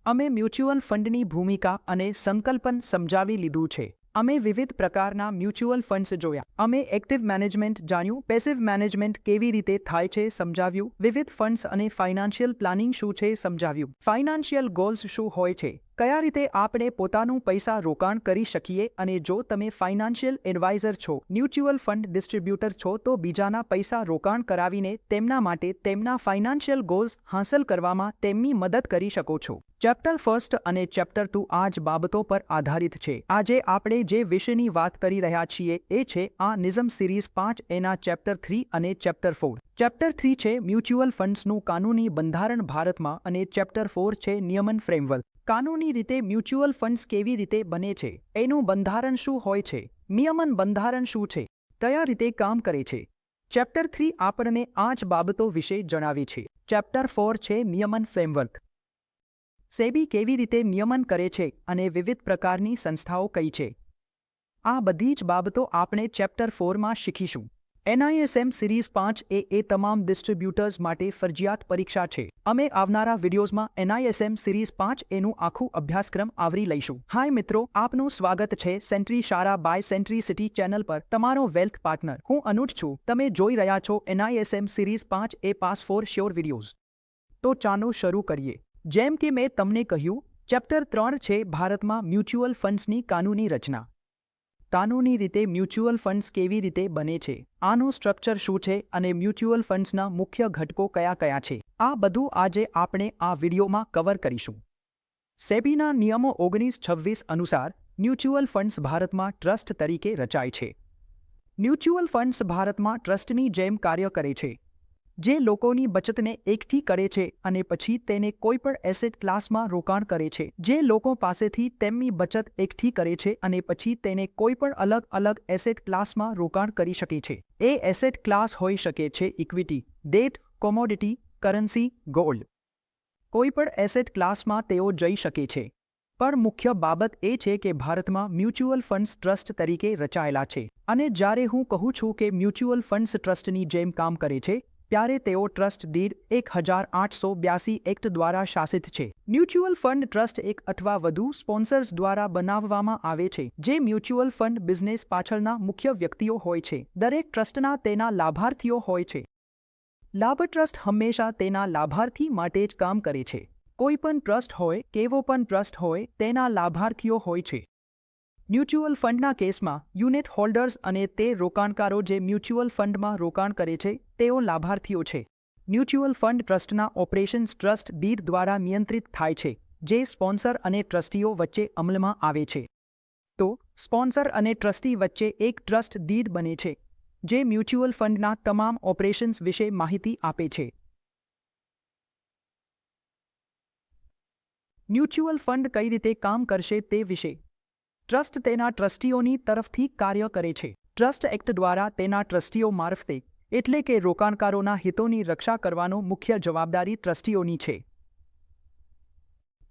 અમે મ્યુચ્યુઅલ ફંડની ભૂમિકા અને સંકલ્પન સમજાવી લીધું છે. અમે વિવિધ પ્રકારના મ્યુચ્યુઅલ ફંડ્સ જોયા. અમે એક્ટિવ મેનેજમેન્ટ જાણ્યું, પેસિવ મેનેજમેન્ટ કેવી રીતે થાય છે સમજાવ્યું, વિવિધ ફંડ્સ અને ફાઇનાન્શિયલ પ્લાનિંગ શું છે સમજાવ્યું, ફાઇનાન્શિયલ ગોલ્સ શું હોય છે, કયા રીતે આપણે પોતાનું પૈસા રોકાણ કરી શકીએ અને જો તમે ફાઇનાન્શિયલ એડવાઇઝર છો, મ્યુચ્યુઅલ ફંડ ડિસ્ટ્રીબ્યુટર છો તો બીજાના પૈસા રોકાણ કરાવીને તેમના માટે તેમના ફાઇનાન્શિયલ ગોલ્સ હાંસલ કરવામાં તેમની મદદ કરી શકો છો. ચેપ્ટર ફર્સ્ટ અને ચેપ્ટર 2 આ જ બાબતો પર આધારિત છે. આજે આપણે જે વિષયની વાત કરી રહ્યા છીએ એ છે આ નિઝમ સિરીઝ 5 એના ચેપ્ટર 3 અને ચેપ્ટર 4. ચેપ્ટર 3 છે મ્યુચ્યુઅલ ફંડ્સનું કાનૂની બંધારણ ભારતમાં અને ચેપ્ટર 4 છે નિયમન ફ્રેમવર્ક. કાનૂની રીતે મ્યુચ્યુઅલ ફંડ્સ કેવી રીતે બને છે, એનું બંધારણ શું હોય છે, નિયમન બંધારણ શું છે, કયા રીતે કામ કરે છે. ચેપ્ટર 3 આપણને આ જ બાબતો વિશે જણાવે છે. ચેપ્ટર 4 છે નિયમન ફ્રેમવર્ક. સેબી કેવી રીતે નિયમન કરે છે અને વિવિધ પ્રકારની સંસ્થાઓ કઈ છે, આ બધી જ બાબતો આપણે ચેપ્ટર 4માં શીખીશું. NISM સિરીઝ 5 એ તમામ ડિસ્ટ્રીબ્યુટર્સ માટે ફરજિયાત પરીક્ષા છે. અમે આવનારા વિડીયોઝમાં NISM સિરીઝ 5 એનું આખું અભ્યાસક્રમ આવરી લઈશું. હાય મિત્રો, આપનું સ્વાગત છે સેન્ટ્રી શાળા બાય સેન્ટ્રી સિટી ચેનલ પર. તમારો વેલ્થ પાર્ટનર હું અનુજ છું. તમે જોઈ રહ્યા છો NISM series 5 A pass for sure videos. તો ચાલો શરૂ કરીએ. જેમ કે મેં તમને કહ્યું, ચેપ્ટર 3 છે ભારતમાં મ્યુચ્યુઅલ ફંડ્સની કાનૂની રચના. કાનૂની રીતે મ્યુચ્યુઅલ ફંડ્સ કેવી રીતે બને છે, આનું સ્ટ્રક્ચર શું છે અને મ્યુચ્યુઅલ ફંડ્સના મુખ્ય ઘટકો કયા કયા છે, આ બધું આજે આપણે આ વિડીયોમાં કવર કરીશું. સેબીના નિયમો 1926 અનુસાર મ્યુચ્યુઅલ ફંડ્સ ભારતમાં ટ્રસ્ટ તરીકે રચાય છે. મ્યુચ્યુઅલ ફંડ્સ ભારતમાં ટ્રસ્ટની જેમ કાર્ય કરે છે, જે લોકોની બચતને એકઠી કરે છે અને પછી તેને કોઈપણ એસેટ ક્લાસમાં રોકાણ કરે છે. જે લોકો પાસેથી તેમની બચત એકઠી કરે છે અને પછી તેને કોઈપણ અલગ અલગ એસેટ ક્લાસમાં રોકાણ કરી શકે છે. એ એસેટ ક્લાસ હોઈ શકે છે equity, date, commodity, currency, gold. કોઈપણ એસેટ ક્લાસમાં તેઓ જઈ શકે છે. પણ મુખ્ય બાબત એ છે કે ભારતમાં મ્યુચ્યુઅલ ફંડ્સ ટ્રસ્ટ તરીકે રચાયેલા છે. અને જ્યારે હું કહું છું કે મ્યુચ્યુઅલ ફંડ્સ ટ્રસ્ટની જેમ કામ કરે છે, ત્યારે તેઓ ટ્રસ્ટ દીડ 1882 એક્ટ દ્વારા શાસિત છે. મ્યુચ્યુઅલ ફંડ ટ્રસ્ટ એક અથવા વધુ સ્પોન્સર્સ દ્વારા બનાવવામાં આવે છે, જે મ્યુચ્યુઅલ ફંડ બિઝનેસ પાછળના મુખ્ય વ્યક્તિઓ હોય છે. દરેક ટ્રસ્ટના તેના લાભાર્થીઓ હોય છે. લાભ ટ્રસ્ટ હંમેશા તેના લાભાર્થી માટે જ કામ કરે છે. કોઈ પણ ટ્રસ્ટ હોય, કેવો પણ ટ્રસ્ટ હોય, તેના લાભાર્થીઓ હોય છે. મ્યુચ્યુઅલ ફંડના કેસમાં યુનિટ હોલ્ડર્સ અને તે રોકાણકારો જે મ્યુચ્યુઅલ ફંડમાં રોકાણ કરે છે તેઓ લાભાર્થીઓ છે. મ્યુચ્યુઅલ ફંડ ટ્રસ્ટના ઓપરેશન્સ ટ્રસ્ટ દીડ દ્વારા નિયંત્રિત થાય છે, જે સ્પોન્સર અને ટ્રસ્ટીઓ વચ્ચે અમલમાં આવે છે. તો સ્પોન્સર અને ટ્રસ્ટી વચ્ચે એક ટ્રસ્ટ દીડ બને છે, જે મ્યુચ્યુઅલ ફંડના તમામ ઓપરેશન્સ વિશે માહિતી આપે છે. મ્યુચ્યુઅલ ફંડ કઈ રીતે કામ કરશે તે વિશે. ટ્રસ્ટ તેના ટ્રસ્ટીઓની તરફથી કાર્ય કરે છે. ટ્રસ્ટ એક્ટ દ્વારા તેના ટ્રસ્ટીઓ મારફતે, એટલે કે રોકાણકારોના હિતોની રક્ષા કરવાનો મુખ્ય જવાબદારી ટ્રસ્ટીઓની છે.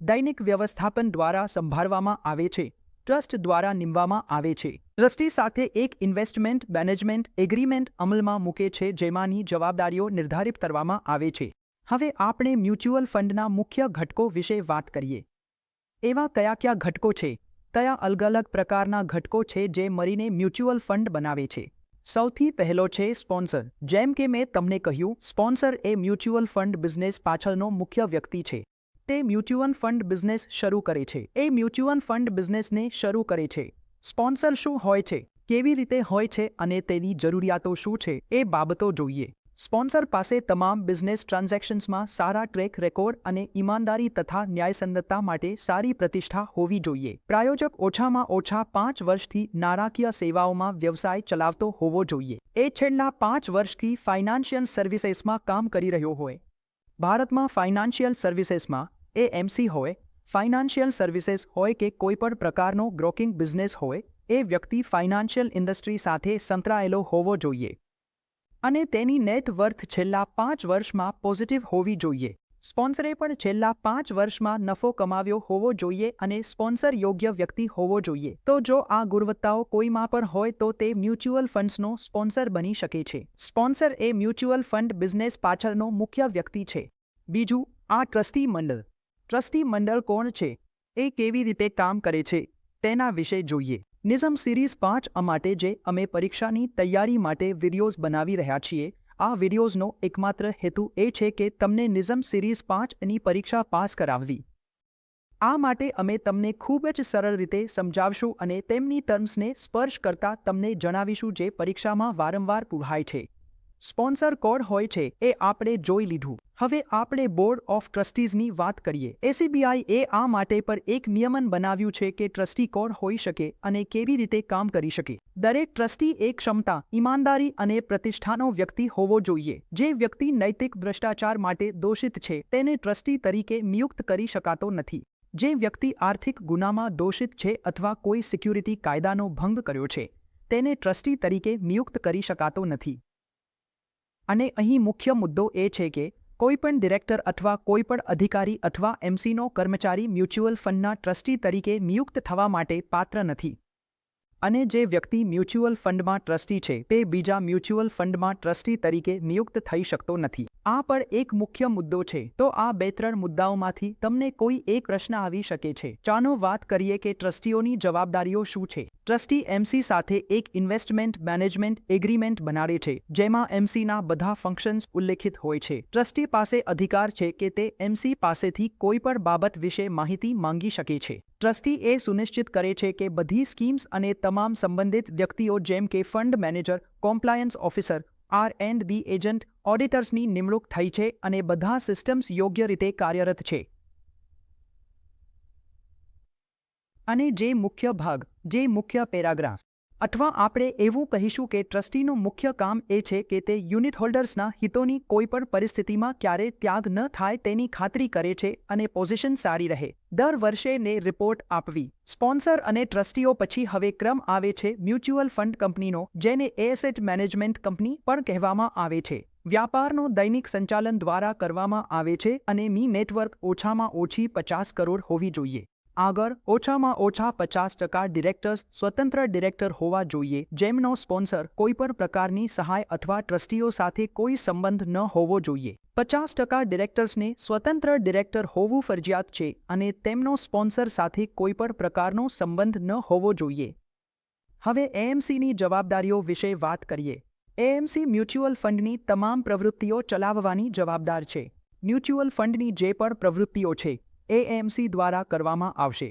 દૈનિક વ્યવસ્થાપન દ્વારા સંભાળવામાં આવે છે. ટ્રસ્ટ દ્વારા નીમવામાં આવે છે. ટ્રસ્ટી સાથે એક ઇન્વેસ્ટમેન્ટ મેનેજમેન્ટ એગ્રીમેન્ટ અમલમાં મૂકે છે, જેમાંની જવાબદારીઓ નિર્ધારિત કરવામાં આવે છે. હવે આપણે મ્યુચ્યુઅલ ફંડના મુખ્ય ઘટકો વિશે વાત કરીએ. એવા કયા ઘટકો છે, કયા અલગ અલગ પ્રકારના ઘટકો છે જે મળીને મ્યુચ્યુઅલ ફંડ બનાવે છે. સૌથી પહેલો છે સ્પોન્સર. જેમ કે મેં તમને કહ્યું, સ્પોન્સર એ મ્યુચ્યુઅલ ફંડ બિઝનેસ પાછળનો મુખ્ય વ્યક્તિ છે. તે મ્યુચ્યુઅલ ફંડ બિઝનેસ શરૂ કરે છે. એ મ્યુચ્યુઅલ ફંડ બિઝનેસને શરૂ કરે છે. સ્પોન્સર શું હોય છે, કેવી રીતે હોય છે અને તેની જરૂરિયાતો શું છે, એ બાબતો જોઈએ. સ્પોન્સર પાસે તમામ બિઝનેસ ટ્રાન્ઝેક્શન્સમાં સારા ટ્રેક રેકોર્ડ અને ઈમાનદારી તથા ન્યાયસંગતતા માટે સારી પ્રતિષ્ઠા હોવી જોઈએ. પ્રાયોજક ઓછામાં ઓછા 5 વર્ષથી નાણાકીય સેવાઓમાં વ્યવસાય ચલાવતો હોવો જોઈએ. એ છેલ્લા 5 વર્ષથી ફાઇનાન્શિયલ સર્વિસીસમાં કામ કરી રહ્યો હોય. ભારતમાં ફાઇનાન્શિયલ સર્વિસીસમાં AMC હોય, ફાઇનાન્શિયલ સર્વિસીસ હોય કે કોઈપણ પ્રકારનો બ્રોકિંગ બિઝનેસ હોય, એ વ્યક્તિ ફાઇનાન્શિયલ ઇન્ડસ્ટ્રી સાથે સંકળાયેલો હોવો જોઈએ. અને તેની નેટ વર્થ છેલ્લા 5 વર્ષમાં પોઝિટિવ હોવી જોઈએ. સ્પોન્સરે પણ છેલ્લા 5 વર્ષમાં નફો કમાવ્યો હોવો જોઈએ અને સ્પોન્સર યોગ્ય વ્યક્તિ હોવો જોઈએ. તો જો આ ગુણવત્તાઓ કોઈમાં પર હોય તો તે મ્યુચ્યુઅલ ફંડ્સનો સ્પોન્સર બની શકે છે. સ્પોન્સર એ મ્યુચ્યુઅલ ફંડ બિઝનેસ પાછળનો મુખ્ય વ્યક્તિ છે. બીજું, આ ટ્રસ્ટી મંડળ. ટ્રસ્ટી મંડળ કોણ છે, એ કેવી રીતે કામ કરે છે તેના વિશે જોઈએ. નિઝમ સિરીઝ 5 માટે જે અમે પરીક્ષાની તૈયારી માટે વિડીયોઝ બનાવી રહ્યા છીએ, આ વિડીયોઝનો એકમાત્ર હેતુ એ છે કે તમને નિઝમ સિરીઝ 5ની પરીક્ષા પાસ કરાવવી. આ માટે અમે તમને ખૂબ જ સરળ રીતે સમજાવશું અને તેમની ટર્મ્સને સ્પર્શ કરતા તમને જણાવીશું જે પરીક્ષામાં વારંવાર પૂછાય છે. સ્પોન્સર કોણ હોય છે એ આપણે જોઈ લીધું. હવે આપણે બોર્ડ ઓફ ટ્રસ્ટીઝની વાત કરીએ. એસીબીઆઈ એ આ માટે પર એક નિયમન બનાવ્યું છે કે ટ્રસ્ટી કોણ હોઈ શકે અને કેવી રીતે કામ કરી શકે. દરેક ટ્રસ્ટી એક ક્ષમતા, ઈમાનદારી અને પ્રતિષ્ઠાનો વ્યક્તિ હોવો જોઈએ. જે વ્યક્તિ નૈતિક ભ્રષ્ટાચાર માટે દોષિત છે તેને ટ્રસ્ટી તરીકે નિયુક્ત કરી શકાતો નથી. જે વ્યક્તિ આર્થિક ગુનામાં દોષિત છે અથવા કોઈ સિક્યુરિટી કાયદાનો ભંગ કર્યો છે તેને ટ્રસ્ટી તરીકે નિયુક્ત કરી શકાતો નથી. અને અહીં મુખ્ય મુદ્દો એ છે કે કોઈપણ ડિરેક્ટર અથવા કોઈપણ અધિકારી અથવા એમસીનો કર્મચારી મ્યુચ્યુઅલ ફંડના ટ્રસ્ટી તરીકે નિયુક્ત થવા માટે પાત્ર નથી. અને જે વ્યક્તિ મ્યુચ્યુઅલ ફંડમાં ટ્રસ્ટી છે તે બીજા મ્યુચ્યુઅલ ફંડમાં ટ્રસ્ટી તરીકે નિયુક્ત થઈ શકતો નથી. આ પર એક મુખ્ય મુદ્દો છે. તો આ 2-3 મુદ્દાઓમાંથી તમને કોઈ એક પ્રશ્ન આવી શકે છે. ચાલો વાત કરીએ કે ટ્રસ્ટીઓની જવાબદારીઓ શું છે. ટ્રસ્ટી એમસી સાથે એક ઇન્વેસ્ટમેન્ટ મેનેજમેન્ટ એગ્રીમેન્ટ બનાવે છે જેમાં એમસીના બધા ફંક્શન્સ ઉલ્લેખિત હોય છે. ટ્રસ્ટી પાસે અધિકાર છે કે તે એમસી પાસેથી કોઈ પણ બાબત વિશે માહિતી માંગી શકે છે. ટ્રસ્ટી એ સુનિશ્ચિત કરે છે કે બધી સ્કીમ્સ અને તમામ સંબંધિત વ્યક્તિઓ જેમ કે fund manager, compliance officer, R&D agent, ઓડિટર્સની નિમણૂક થઈ છે અને બધા સિસ્ટમ્સ યોગ્ય રીતે કાર્યરત છે. અને જે મુખ્ય પેરાગ્રાફ અથવા આપણે એવું કહીશું કે ટ્રસ્ટીનું મુખ્ય કામ એ છે કે તે યુનિટ હોલ્ડર્સના હિતોની કોઈપણ પરિસ્થિતિમાં ક્યારેય ત્યાગ ન થાય તેની ખાતરી કરે છે અને પોઝિશન સારી રહે. દર વર્ષે ને રિપોર્ટ આપવી. સ્પોન્સર અને ટ્રસ્ટીઓ પછી હવે ક્રમ આવે છે મ્યુચ્યુઅલ ફંડ કંપનીનો, જેને એસેટ મેનેજમેન્ટ કંપની પણ કહેવામાં આવે છે. વ્યાપારનો દૈનિક સંચાલન દ્વારા કરવામાં આવે છે અને મી નેટવર્ક ઓછામાં ઓછી 50 કરોડ હોવી જોઈએ. આગળ ઓછામાં ઓછા 50% ડિરેક્ટર્સ સ્વતંત્ર ડિરેક્ટર હોવા જોઈએ જેમનો સ્પોન્સર કોઈપણ પ્રકારની સહાય અથવા ટ્રસ્ટીઓ સાથે કોઈ સંબંધ ન હોવો જોઈએ. 50% ડિરેક્ટર્સને સ્વતંત્ર ડિરેક્ટર હોવું ફરજિયાત છે અને તેમનો સ્પોન્સર સાથે કોઈપણ પ્રકારનો સંબંધ ન હોવો જોઈએ. હવે એએમસીની જવાબદારીઓ વિશે વાત કરીએ. એએમસી મ્યુચ્યુઅલ ફંડની તમામ પ્રવૃત્તિઓ ચલાવવાની જવાબદાર છે. મ્યુચ્યુઅલ ફંડની જે પણ પ્રવૃત્તિઓ છે એએમસી દ્વારા કરવામાં આવશે.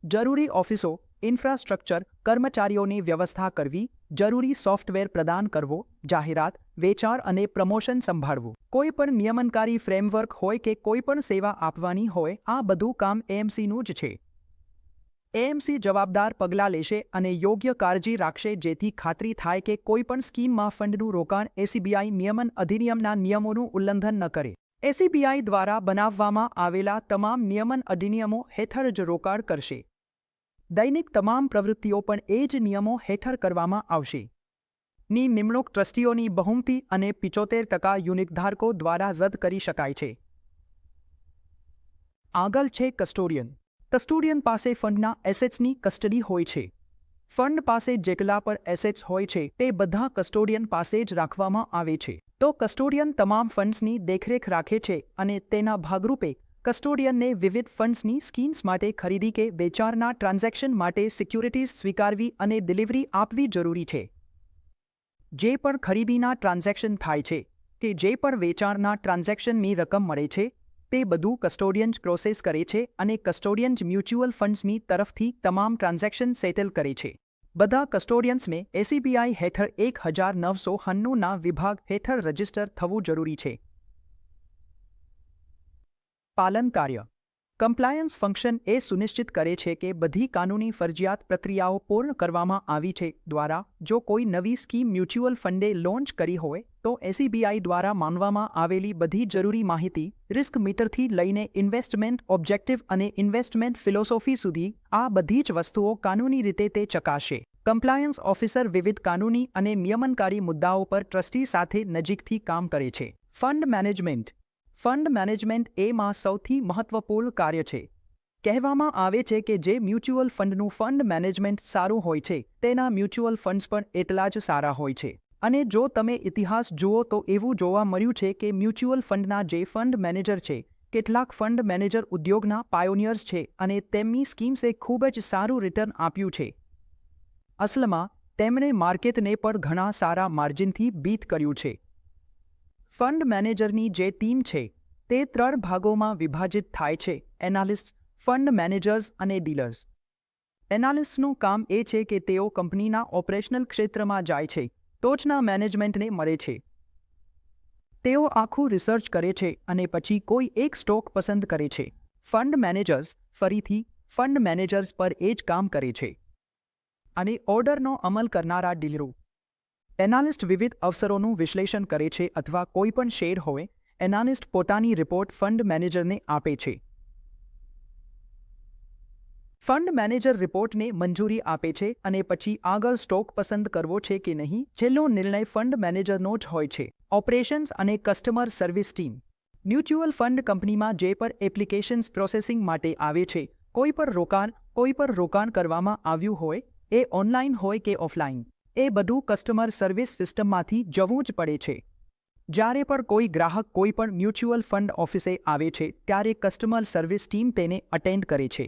જરૂરી ઓફિસો, ઇન્ફ્રાસ્ટ્રક્ચર, કર્મચારીઓની વ્યવસ્થા કરવી, જરૂરી સોફ્ટવેર પ્રદાન કરવો, જાહેરાત, વેચાણ અને પ્રમોશન સંભાળવું, કોઈ પણ નિયમનકારી ફ્રેમવર્ક હોય કે કોઈ પણ સેવા આપવાની હોય, આ બધું કામ એએમસીનું જ છે. એએમસી જવાબદાર પગલાં લેશે અને યોગ્ય કાળજી રાખશે જેથી ખાતરી થાય કે કોઈ પણ સ્કીમમાં ફંડનું રોકાણ એસીબીઆઈ નિયમન અધિનિયમના નિયમોનું ઉલ્લંઘન ન કરે. એસીબીઆઈ દ્વારા બનાવવામાં આવેલા તમામ નિયમન અધિનિયમો હેઠળ જ રોકાણ કરશે. દૈનિક તમામ પ્રવૃત્તિઓ પણ એ જ નિયમો હેઠળ કરવામાં આવશે. ની નિમણૂક ટ્રસ્ટીઓની બહુમતી અને 75% યુનિટધારકો દ્વારા રદ કરી શકાય છે. આગળ છે કસ્ટોડિયન. કસ્ટોડિયન પાસે ફંડના એસેટ્સની કસ્ટડી હોય છે. ફંડ પાસે જેટલા પણ એસેટ્સ હોય છે તે બધા કસ્ટોડિયન પાસે જ રાખવામાં આવે છે. તો કસ્ટોડિયન તમામ ફંડ્સની દેખરેખ રાખે છે અને તેના ભાગરૂપે કસ્ટોડિયનને વિવિધ ફંડ્સની સ્કીમ્સ માટે ખરીદી કે વેચાણના ટ્રાન્ઝેક્શન માટે સિક્યુરિટીઝ સ્વીકારવી અને ડિલિવરી આપવી જરૂરી છે. જે પણ ખરીદીના ટ્રાન્ઝેક્શન થાય છે કે જે પણ વેચાણના ટ્રાન્ઝેક્શનની રકમ મળે છે તે બધું કસ્ટોડિયન જ પ્રોસેસ કરે છે અને કસ્ટોડિયન જ મ્યુચ્યુઅલ ફંડ્સની તરફથી તમામ ટ્રાન્ઝેક્શન સેટલ કરે છે. બધા કસ્ટોડિયન્સને એસીબીઆઈ હેઠળ 1999ના વિભાગ હેઠળ રજીસ્ટર થવું જરૂરી છે. પાલન કાર્ય. કમ્પ્લાયન્સ ફંક્શન એ સુનિશ્ચિત કરે છે કે બધી કાનૂની ફરજિયાત પ્રક્રિયાઓ પૂર્ણ કરવામાં આવી છે. દ્વારા જો કોઈ નવી સ્કીમ મ્યુચ્યુઅલ ફંડે લોન્ચ કરી હોય તો એસીબીઆઈ દ્વારા માનવામાં આવેલી બધી જરૂરી માહિતી, રિસ્ક મીટરથી લઈને ઇન્વેસ્ટમેન્ટ ઓબ્જેક્ટિવ અને ઇન્વેસ્ટમેન્ટ ફિલોસોફી સુધી આ બધી જ વસ્તુઓ કાનૂની રીતે તે ચકાસશે. કમ્પ્લાયન્સ ઓફિસર વિવિધ કાનૂની અને નિયમનકારી મુદ્દાઓ પર ટ્રસ્ટી સાથે નજીકથી કામ કરે છે. Fund management. ફંડ મેનેજમેન્ટ એમાં સૌથી મહત્વપૂર્ણ કાર્ય છે. કહેવામાં આવે છે કે જે મ્યુચ્યુઅલ ફંડનું ફંડ મેનેજમેન્ટ સારું હોય છે તેના મ્યુચ્યુઅલ ફંડ્સ પણ એટલા જ સારા હોય છે. અને જો તમે ઇતિહાસ જુઓ તો એવું જોવા મળ્યું છે કે મ્યુચ્યુઅલ ફંડના જે ફંડ મેનેજર છે કેટલાક ફંડ મેનેજર ઉદ્યોગના પાયોનિયર્સ છે અને તેમની સ્કીમ્સે ખૂબ જ સારું રિટર્ન આપ્યું છે. અસલમાં તેમણે માર્કેટને પણ ઘણા સારા માર્જિનથી બીટ કર્યું છે. ફંડ મેનેજરની જે ટીમ છે તે 3 ભાગોમાં વિભાજિત થાય છે: એનાલિસ્ટ, ફંડ મેનેજર્સ અને ડીલર્સ. એનાલિસ્ટનું કામ એ છે કે તેઓ કંપનીના ઓપરેશનલ ક્ષેત્રમાં જાય છે, ટોચના મેનેજમેન્ટને મળે છે. તેઓ આખું રિસર્ચ કરે છે અને પછી કોઈ એક સ્ટોક પસંદ કરે છે. ફંડ મેનેજર્સ ફરીથી ફંડ મેનેજર્સ પર એ જ કામ કરે છે. અને ઓર્ડરનો અમલ કરનારા ડીલરો. એનાલિસ્ટ વિવિધ અવસરોનું વિશ્લેષણ કરે છે અથવા કોઈ પણ શેર હોય, એનાલિસ્ટ પોતાની રિપોર્ટ ફંડ મેનેજરને આપે છે. ફંડ મેનેજર રિપોર્ટને મંજૂરી આપે છે અને પછી આગળ સ્ટોક પસંદ કરવો છે કે નહીં, છેલ્લો નિર્ણય ફંડ મેનેજરનો જ હોય છે. ઓપરેશન્સ અને customer service team. Mutual fund કંપનીમાં જે પણ એપ્લિકેશન્સ પ્રોસેસિંગ માટે આવે છે, કોઈ પર રોકાણ કરવામાં આવ્યું હોય, એ ઓનલાઈન હોય કે ઓફલાઈન, એ બધું કસ્ટમર સર્વિસ સિસ્ટમમાંથી જવું જ પડે છે. જ્યારે પણ કોઈ ગ્રાહક કોઈ પણ મ્યુચ્યુઅલ ફંડ ઓફિસે આવે છે ત્યારે કસ્ટમર સર્વિસ ટીમ તેને અટેન્ડ કરે છે.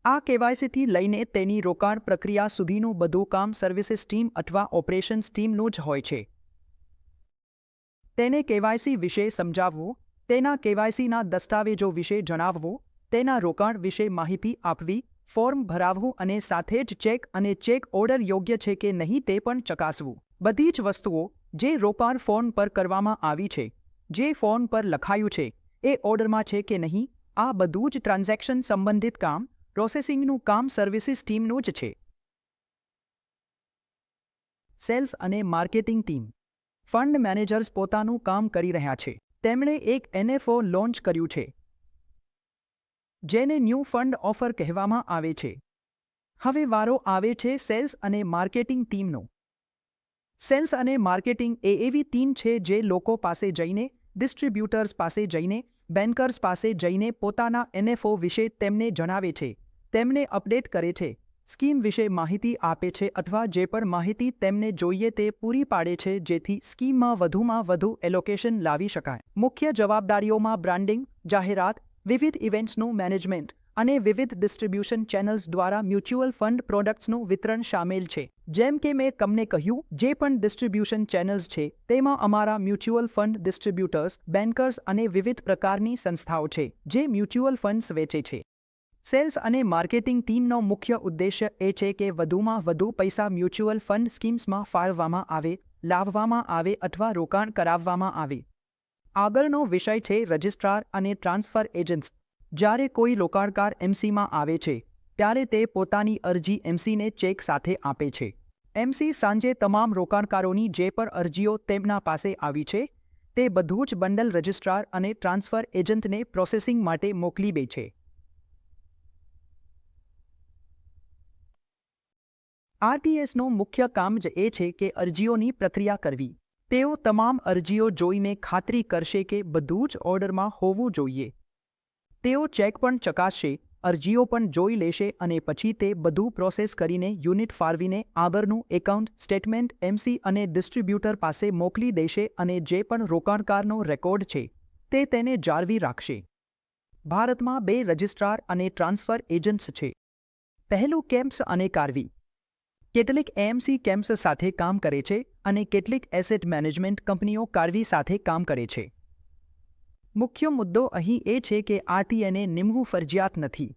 આ કેવાયસીથી લઈને તેની રોકાણ પ્રક્રિયા સુધીનું બધું કામ સર્વિસીસ ટીમ અથવા ઓપરેશન્સ ટીમનું જ હોય છે. તેને કેવાયસી વિશે સમજાવવું, તેના કેવાયસીના દસ્તાવેજો વિશે જણાવવું, તેના રોકાણ વિશે માહિતી આપવી, ફોર્મ ભરાવવું અને સાથે જ ચેક અને ચેક ઓર્ડર યોગ્ય છે કે નહીં તે પણ ચકાસવું. બધી જ વસ્તુઓ જે રોકાણ ફોર્મ પર કરવામાં આવી છે, જે ફોર્મ પર લખાયું છે, એ ઓર્ડરમાં છે કે નહીં, આ બધું જ ટ્રાન્ઝેક્શન સંબંધિત કામ, પ્રોસેસિંગનું કામ સર્વિસીસ ટીમનું જ છે. સેલ્સ અને માર્કેટિંગ ટીમ. ફંડ મેનેજર્સ પોતાનું કામ કરી રહ્યા છે. તેમણે એક NFO લોન્ચ કર્યું છે, જેને ન્યૂ ફંડ ઓફર કહેવામાં આવે છે. હવે વારો આવે છે સેલ્સ અને માર્કેટિંગ ટીમનો. સેલ્સ અને માર્કેટિંગ એ એવી ટીમ છે જે લોકો પાસે જઈને, ડિસ્ટ્રીબ્યુટર્સ પાસે જઈને, બેન્કર્સ પાસે જઈને પોતાના NFO વિશે તેમને જણાવે છે, તેમને અપડેટ કરે છે, સ્કીમ વિશે માહિતી આપે છે અથવા જે પણ માહિતી તેમને જોઈએ તે પૂરી પાડે છે જેથી સ્કીમમાં વધુમાં વધુ એલોકેશન લાવી શકાય. મુખ્ય જવાબદારીઓમાં બ્રાન્ડિંગ, જાહેરાત, વિવિધ ઇવેન્ટ્સનું મેનેજમેન્ટ અને વિવિધ ડિસ્ટ્રીબ્યુશન ચેનલ્સ દ્વારા મ્યુચ્યુઅલ ફંડ પ્રોડક્ટ્સનું વિતરણ શામેલ છે. જેમ કે મેં તમને કહ્યું, જે પણ ડિસ્ટ્રીબ્યુશન ચેનલ્સ છે તેમાં અમારા મ્યુચ્યુઅલ ફંડ ડિસ્ટ્રીબ્યુટર્સ, બેન્કર્સ અને વિવિધ પ્રકારની સંસ્થાઓ છે જે મ્યુચ્યુઅલ ફંડ્સ વેચે છે. સેલ્સ અને માર્કેટિંગ ટીમનો મુખ્ય ઉદ્દેશ્ય એ છે કે વધુમાં વધુ પૈસા મ્યુચ્યુઅલ ફંડ સ્કીમ્સમાં ફાળવવામાં આવે, લાવવામાં આવે અથવા રોકાણ કરાવવામાં આવે. આગળનો વિષય છે રજિસ્ટ્રાર અને ટ્રાન્સફર એજન્ટ્સ. જ્યારે કોઈ રોકાણકાર એમસીમાં આવે છે ત્યારે તે પોતાની અરજી એમસીને ચેક સાથે આપે છે. એમસી સાંજે તમામ રોકાણકારોની જે પણ અરજીઓ તેમના પાસે આવી છે તે બધું જ બંડલ રજિસ્ટ્રાર અને ટ્રાન્સફર એજન્ટને પ્રોસેસિંગ માટે મોકલી દે છે. આરટીએસનું મુખ્ય કામ જ એ છે કે અરજીઓની પ્રક્રિયા કરવી. તેઓ તમામ અરજીઓ જોઈને ખાતરી કરશે કે બધું જ ઓર્ડરમાં હોવું જોઈએ. તેઓ ચેક પણ ચકાસશે, અરજીઓ પણ જોઈ લેશે અને પછી તે બધું પ્રોસેસ કરીને યુનિટ ફાળવીને આગળનું એકાઉન્ટ સ્ટેટમેન્ટ એમસી અને ડિસ્ટ્રીબ્યુટર પાસે મોકલી દેશે અને જે પણ રોકાણકારનો રેકોર્ડ છે તે તેને જાળવી રાખશે. ભારતમાં 2 રજિસ્ટ્રાર અને ટ્રાન્સફર એજન્ટ્સ છે. પહેલું કેમ્પ્સ અને કાર્વી. કેટલીક એએમસી કેમ્પ્સ સાથે કામ કરે છે અને કેટલીક એસેટ મેનેજમેન્ટ કંપનીઓ કાર્વી સાથે કામ કરે છે. મુખ્ય મુદ્દો અહીં એ છે કે આરટીએને નિમવું ફરજિયાત નથી.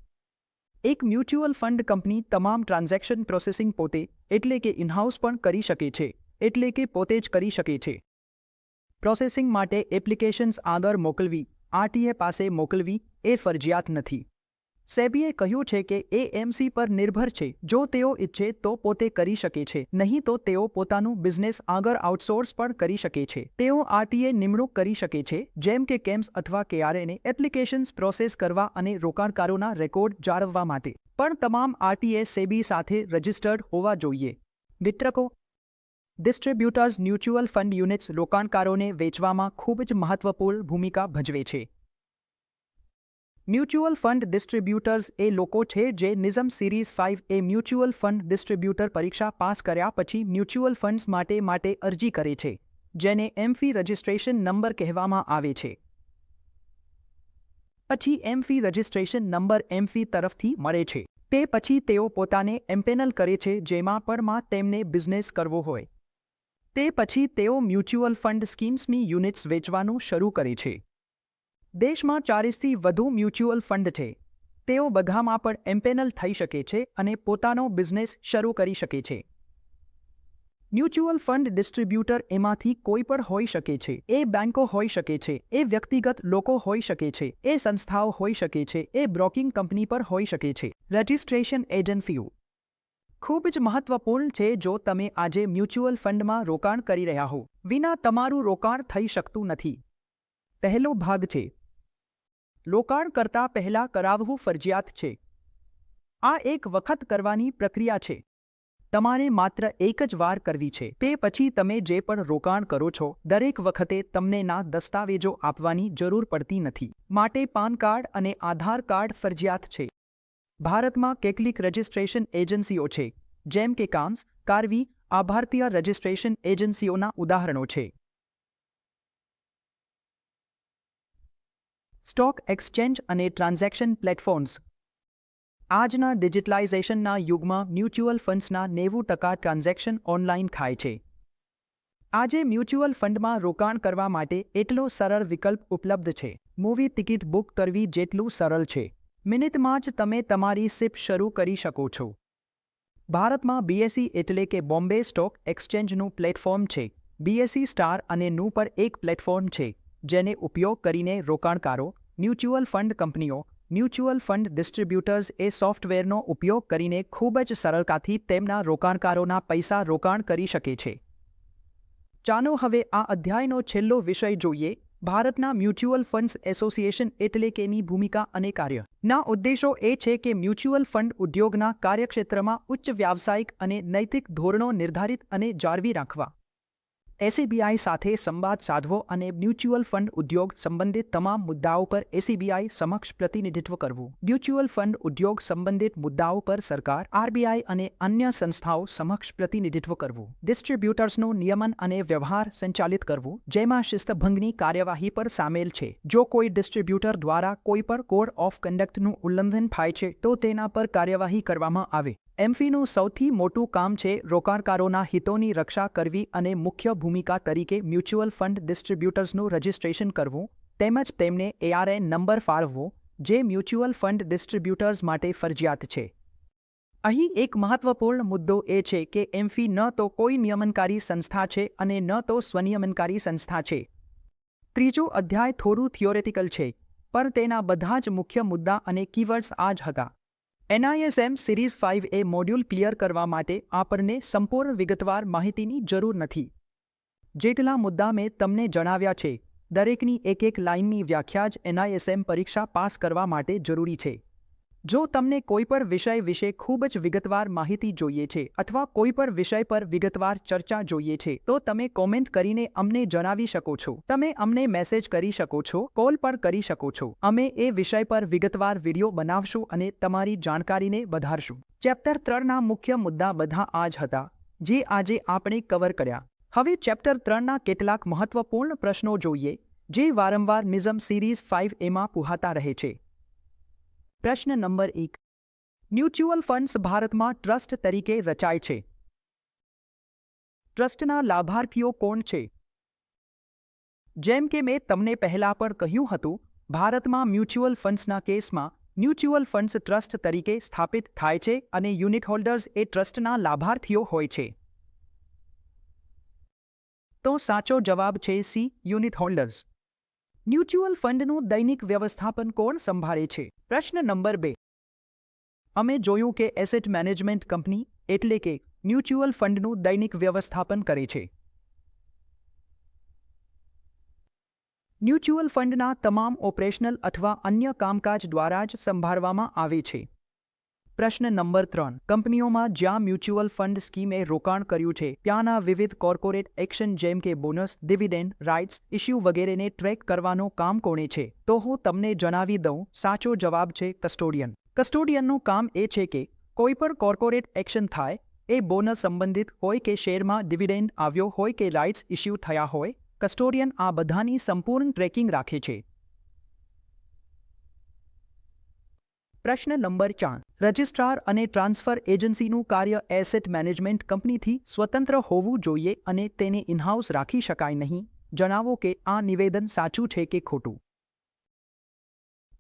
એક મ્યુચ્યુઅલ ફંડ કંપની તમામ ટ્રાન્ઝેક્શન પ્રોસેસિંગ પોતે એટલે કે ઇનહાઉસ પણ કરી શકે છે, એટલે કે પોતે જ કરી શકે છે. પ્રોસેસિંગ માટે એપ્લિકેશન્સ આગળ મોકલવી, આરટીએ પાસે મોકલવી એ ફરજિયાત નથી. સેબીએ કહ્યું છે કે એ એમસી પર નિર્ભર છે. જો તેઓ ઈચ્છે તો પોતે કરી શકે છે, નહીં તો તેઓ પોતાનું બિઝનેસ આગળ આઉટસોર્સ પણ કરી શકે છે. તેઓ આરટીએ નિમણૂક કરી શકે છે, જેમ કે કેમ્પ્સ અથવા કેઆરએને એપ્લિકેશન્સ પ્રોસેસ કરવા અને રોકાણકારોના રેકોર્ડ જાળવવા માટે. પણ તમામ આરટીએ સેબી સાથે રજિસ્ટર્ડ હોવા જોઈએ. વિતરકો, ડિસ્ટ્રીબ્યુટર્સ મ્યુચ્યુઅલ ફંડ યુનિટ્સ રોકાણકારોને વેચવામાં ખૂબ જ મહત્વપૂર્ણ ભૂમિકા ભજવે છે. મ્યુચ્યુઅલ ફંડ ડિસ્ટ્રીબ્યુટર્સ એ લોકો છે જે નિઝમ સિરીઝ 5 એ મ્યુચ્યુઅલ ફંડ ડિસ્ટ્રીબ્યુટર પરીક્ષા પાસ કર્યા પછી મ્યુચ્યુઅલ ફંડ્સ માટે અરજી કરે છે, જેને એમફી રજિસ્ટ્રેશન નંબર કહેવામાં આવે છે. પછી એમફી રજિસ્ટ્રેશન નંબર એમફી તરફથી મળે છે. તે પછી તેઓ પોતાને એમ્પેનલ કરે છે જેમાં પરમાં તેમને બિઝનેસ કરવો હોય. તે પછી તેઓ મ્યુચ્યુઅલ ફંડ સ્કીમ્સની યુનિટ્સ વેચવાનું શરૂ કરે છે. દેશમાં 40થી વધુ મ્યુચ્યુઅલ ફંડ છે. તેઓ બધામાં પણ એમ્પેનલ થઈ શકે છે અને પોતાનો બિઝનેસ શરૂ કરી શકે છે. મ્યુચ્યુઅલ ફંડ ડિસ્ટ્રીબ્યુટર એમાંથી કોઈ પણ હોઈ શકે છે. એ બેંકો હોઈ શકે છે, એ વ્યક્તિગત લોકો હોઈ શકે છે, એ સંસ્થાઓ હોઈ શકે છે, એ બ્રોકિંગ કંપની પર હોઈ શકે છે. રજિસ્ટ્રેશન એજન્સીઓ ખૂબ જ મહત્વપૂર્ણ છે. જો તમે આજે મ્યુચ્યુઅલ ફંડમાં રોકાણ કરી રહ્યા હો, વિના તમારું રોકાણ થઈ શકતું નથી. પહેલો ભાગ છે રોકાણ કરતા પહેલા કરાવવું ફરજિયાત છે. આ એક વખત કરવાની પ્રક્રિયા છે. તમારે માત્ર એક જ વાર કરવી છે. તે પછી તમે જે પણ રોકાણ કરો છો દરેક વખતે તમને ના દસ્તાવેજો આપવાની જરૂર પડતી નથી. માટે પાન કાર્ડ અને આધાર કાર્ડ ફરજિયાત છે. ભારતમાં કેટલીક રજિસ્ટ્રેશન એજન્સીઓ છે, જેમ કે કામ્સ, કાર્વી આ ભારતીય રજિસ્ટ્રેશન એજન્સીઓના ઉદાહરણો છે. સ્ટોક એક્સચેન્જ અને ટ્રાન્ઝેક્શન પ્લેટફોર્મ્સ આજના ડિજિટલાઇઝેશનના યુગમાં મ્યુચ્યુઅલ ફંડ્સના 90% ટ્રાન્ઝેક્શન ઓનલાઈન થાય છે. આજે મ્યુચ્યુઅલ ફંડમાં રોકાણ કરવા માટે એટલો સરળ વિકલ્પ ઉપલબ્ધ છે. મૂવી ટિકિટ બુક કરવી જેટલું સરળ છે. મિનિટમાં જ તમે તમારી સિપ શરૂ કરી શકો છો. ભારતમાં બીએસઈ એટલે કે બોમ્બે સ્ટોક એક્સચેન્જનું પ્લેટફોર્મ છે. બીએસઈ સ્ટાર અને નું પર એક પ્લેટફોર્મ છે, જેને ઉપયોગ કરીને રોકાણકારો, મ્યુચ્યુઅલ ફંડ કંપનીઓ, મ્યુચ્યુઅલ ફંડ ડિસ્ટ્રીબ્યુટર્સ એ સોફ્ટવેરનો ઉપયોગ કરીને ખૂબ જ સરળતાથી તેમના રોકાણકારોના પૈસા રોકાણ કરી શકે છે. ચાલો હવે આ અધ્યાયનો છેલ્લો વિષય જોઈએ. ભારતના મ્યુચ્યુઅલ ફંડ્સ એસોસિએશન એટલે કે ની ભૂમિકા અને કાર્ય. ના ઉદ્દેશો એ છે કે મ્યુચ્યુઅલ ફંડ ઉદ્યોગના કાર્યક્ષેત્રમાં ઉચ્ચ વ્યાવસાયિક અને નૈતિક ધોરણો નિર્ધારિત અને જાળવી રાખવા. એસબીઆઈ સાથે સંવાદ સાધવો અને મ્યુચ્યુઅલ ફંડ ઉદ્યોગ સંબંધિત તમામ મુદ્દાઓ પર એસબીઆઈ સમક્ષ પ્રતિનિધિત્વ કરવું. મ્યુચ્યુઅલ ફંડ ઉદ્યોગ સંબંધિત મુદ્દાઓ પર સરકાર, આરબીઆઈ અને અન્ય સંસ્થાઓ સમક્ષ પ્રતિનિધિત્વ કરવું. ડિસ્ટ્રીબ્યુટર્સનું નિયમન અને વ્યવહાર સંચાલિત કરવું, જેમાં શિસ્તભંગની કાર્યવાહી પર સામેલ છે. જો કોઈ ડિસ્ટ્રીબ્યુટર દ્વારા કોઈ પર કોડ ઓફ કન્ડક્ટનું ઉલ્લંઘન થાય છે તો તેના પર કાર્યવાહી કરવામાં આવે. એમફીનું સૌથી મોટું કામ છે રોકાણકારોના હિતોની રક્ષા કરવી અને મુખ્ય ભૂમિકા તરીકે મ્યુચ્યુઅલ ફંડ ડિસ્ટ્રીબ્યુટર્સનું રજિસ્ટ્રેશન કરવું તેમજ તેમને એઆરએન નંબર ફાળવવો, જે મ્યુચ્યુઅલ ફંડ ડિસ્ટ્રીબ્યુટર્સ માટે ફરજિયાત છે. અહીં એક મહત્વપૂર્ણ મુદ્દો એ છે કે એમફી ન તો કોઈ નિયમનકારી સંસ્થા છે અને ન તો સ્વનિયમનકારી સંસ્થા છે. ત્રીજો અધ્યાય થોડું થિયોરેટિકલ છે, પણ તેના બધા જ મુખ્ય મુદ્દા અને કીવર્ડ્સ આ જ હતા. NISM સિરીઝ 5 એ મોડ્યુલ ક્લિયર કરવા માટે આપણને સંપૂર્ણ વિગતવાર માહિતીની જરૂર નથી. જેટલા મુદ્દા મેં તમને જણાવ્યા છે, દરેકની એક લાઇનની વ્યાખ્યા જ NISM પરીક્ષા પાસ કરવા માટે જરૂરી છે. જો તમને કોઈ પણ વિષય વિશે ખૂબ જ વિગતવાર માહિતી જોઈએ છે અથવા કોઈ પણ વિષય પર વિગતવાર ચર્ચા જોઈએ છે તો તમે કોમેન્ટ કરીને અમને જણાવી શકો છો. તમે અમને મેસેજ કરી શકો છો, કોલ પણ કરી શકો છો. અમે એ વિષય પર વિગતવાર વિડીયો બનાવશું અને તમારી જાણકારીને વધારશું. ચેપ્ટર 3ના મુખ્ય મુદ્દા બધા આ જ હતા, જે આજે આપણે કવર કર્યા. હવે ચેપ્ટર 3ના કેટલાક મહત્વપૂર્ણ પ્રશ્નો જોઈએ, જે વારંવાર નિઝમ સિરીઝ 5 એમાં પૂછાતા રહે છે. પ્રશ્ન નંબર 1. મ્યુચ્યુઅલ ફંડ્સ ભારતમાં ટ્રસ્ટ તરીકે રચાય છે. ટ્રસ્ટના લાભાર્થીઓ કોણ છે? જેમ કે મેં તમને પહેલા પર કહ્યું હતું, ભારતમાં મ્યુચ્યુઅલ ફંડ્સના કેસમાં મ્યુચ્યુઅલ ફંડ્સ ટ્રસ્ટ તરીકે સ્થાપિત થાય છે અને યુનિટ હોલ્ડર્સ એ ટ્રસ્ટના લાભાર્થીઓ હોય છે. તો સાચો જવાબ છે સી, યુનિટ હોલ્ડર્સ. મ્યુચ્યુઅલ ફંડનું દૈનિક વ્યવસ્થાપન કોણ સંભાળે છે? પ્રશ્ન નંબર 2. અમે જોયું કે એસેટ મેનેજમેન્ટ કંપની એટલે કે મ્યુચ્યુઅલ ફંડનું દૈનિક વ્યવસ્થાપન કરે છે. મ્યુચ્યુઅલ ફંડના તમામ ઓપરેશનલ અથવા અન્ય કામકાજ દ્વારા જ સંભાળવામાં આવે છે. પ્રશ્ન નંબર 3. કંપનીઓમાં જ્યાં મ્યુચ્યુઅલ ફંડ સ્કીમે રોકાણ કર્યું છે ત્યાંના વિવિધ કોર્પોરેટ એક્શન જેમ કે બોનસ, ડિવિડન્ડ, રાઇટ્સ ઇશ્યુ વગેરેને ટ્રેક કરવાનું કામ કોણે છે? તો હું તમને જણાવી દઉં, સાચો જવાબ છે કસ્ટોડિયન. કસ્ટોડિયનનું કામ એ છે કે કોઈ પણ કોર્પોરેટ એક્શન થાય, એ બોનસ સંબંધિત હોય કે શેરમાં ડિવિડન્ડ આવ્યો હોય કે રાઇટ્સ ઇશ્યુ થયા હોય, કસ્ટોડિયન આ બધાની સંપૂર્ણ ટ્રેકિંગ રાખે છે. પ્રશ્ન નંબર 4. રજિસ્ટ્રાર અને ટ્રાન્સફર એજન્સીનું કાર્ય એસેટ મેનેજમેન્ટ કંપનીથી સ્વતંત્ર હોવું જોઈએ અને તેને ઇનહાઉસ રાખી શકાય નહીં. જણાવો કે આ નિવેદન સાચું છે કે ખોટું.